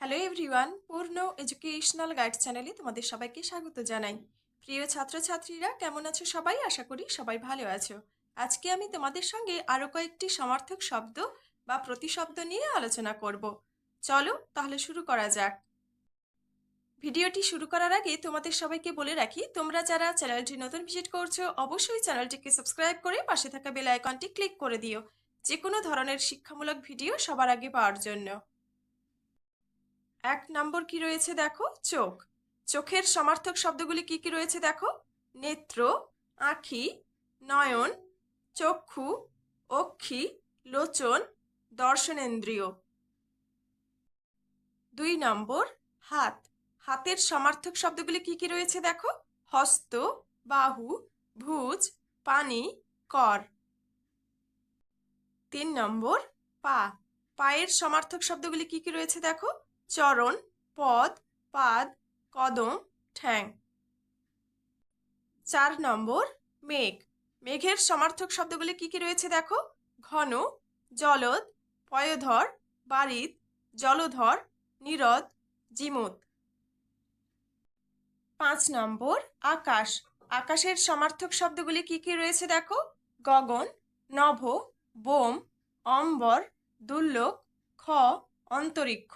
Hello everyone, পূর্ণ educational guide চ্যানেলে তোমাদের সবাইকে স্বাগত জানাই। প্রিয় ছাত্রছাত্রীরা, কেমন আছো সবাই? আশা করি সবাই ভালো আছো। আজকে আমি তোমাদের সঙ্গে আরও কয়েকটি সমার্থক শব্দ বা প্রতিশব্দ নিয়ে আলোচনা করব। চলো তাহলে শুরু করা যাক। ভিডিওটি শুরু করার আগে তোমাদের সবাইকে বলে রাখি, তোমরা যারা চ্যানেলটি নতুন ভিজিট করছো অবশ্যই চ্যানেলটিকে সাবস্ক্রাইব করে পাশে থাকা বেল আইকনটি ক্লিক করে দিও, যে কোনো ধরনের শিক্ষামূলক ভিডিও সবার আগে পাওয়ার জন্য। 1 নম্বর কি রয়েছে দেখো, চোখ। চোখের সমার্থক শব্দগুলি কি কি রয়েছে দেখো: নেত্র, আঁখি, নয়ন, চক্ষু, অক্ষি, লোচন, দর্শনেন্দ্রিয়। 2 নম্বর হাত। হাতের সমার্থক শব্দগুলি কি কি রয়েছে দেখো: হস্ত, বাহু, ভুজ, পানি, কর। 3 নম্বর পা। পায়ের সমার্থক শব্দগুলি কি কি রয়েছে দেখো: চরণ, পদ, পাদ, কদম, ঠ্যাং। 4 নম্বর মেঘ। মেঘের সমার্থক শব্দগুলি কি কি রয়েছে দেখো: ঘন, জলদ, পয়োধর, বারিদ, জলধর, নীরদ, জিমুত। 5 নম্বর আকাশ। আকাশের সমার্থক শব্দগুলি কি কি রয়েছে দেখো: গগন, নভ, বোম, অম্বর, দুর্লোক, খ, অন্তরিক্ষ।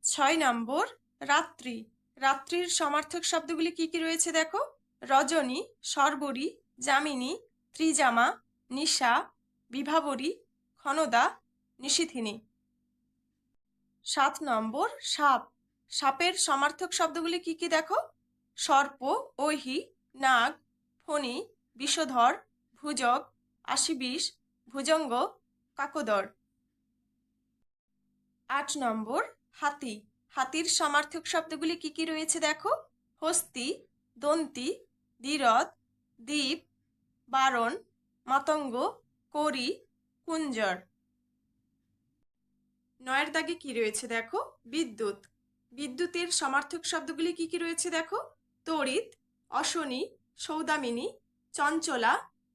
6 নম্বর রাত্রি। রাত্রির সমার্থক শব্দগুলি কি কি রয়েছে দেখো: রজনী, শর্বরী, যামিনী, ত্রিজামা, নিশা, বিভাবরী, ক্ষণদা, নিশিথিনী। 7 নম্বর সাপ। সাপের সমার্থক শব্দগুলি কি কি দেখো: সর্প, ঐহি, নাগ, ফণী, বিষধর, ভুজগ, আশিবিষ, ভুজঙ্গ, কাকোদর। 8 নম্বর হাতি। হাতির সমার্থক শব্দগুলি কি কি রয়েছে দেখো: হস্তি, দন্তি, দ্বিরথ, দ্বীপ, বারণ, মাতঙ্গ, করি, কুঞ্জর। 9 দাগে কি রয়েছে দেখো: বিদ্যুৎ। বিদ্যুতের সমার্থক শব্দগুলি কি কি রয়েছে দেখো: তড়িৎ, অশনি, সৌদামিনী, চঞ্চলা,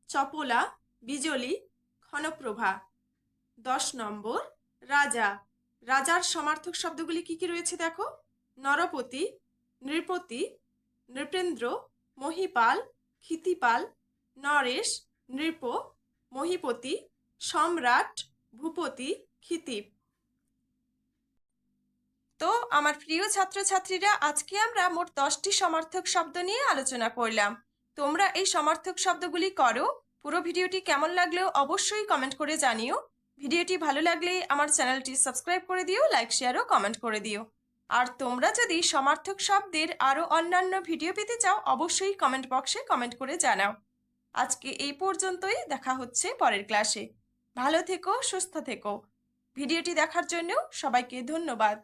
চপলা, বিজলি, ক্ষণপ্রভা। 10 নম্বর রাজা। রাজার সমার্থক শব্দগুলি কি কি রয়েছে দেখো: নরপতি, নৃপতি, নৃপেন্দ্র, মহিপাল, ক্ষিতিপাল, নরেশ, নৃপ, মহিপতি, সম্রাট, ভূপতি, ক্ষিতিপ। তো আমার প্রিয় ছাত্রছাত্রীরা, আজকে আমরা মোট 10টি সমার্থক শব্দ নিয়ে আলোচনা করলাম। তোমরা এই সমার্থক শব্দগুলি করো। পুরো ভিডিওটি কেমন লাগলো অবশ্যই কমেন্ট করে জানিও। ভিডিওটি ভালো লাগলে আমার চ্যানেলটি সাবস্ক্রাইব করে দিও, লাইক, শেয়ার ও কমেন্ট করে দিও। আর তোমরা যদি সমার্থক শব্দের আরও অন্যান্য ভিডিও পেতে চাও অবশ্যই কমেন্ট বক্সে কমেন্ট করে জানাও। আজকে এই পর্যন্তই, দেখা হচ্ছে পরের ক্লাসে। ভালো থেকো, সুস্থ থেকো। ভিডিওটি দেখার জন্য সবাইকে ধন্যবাদ।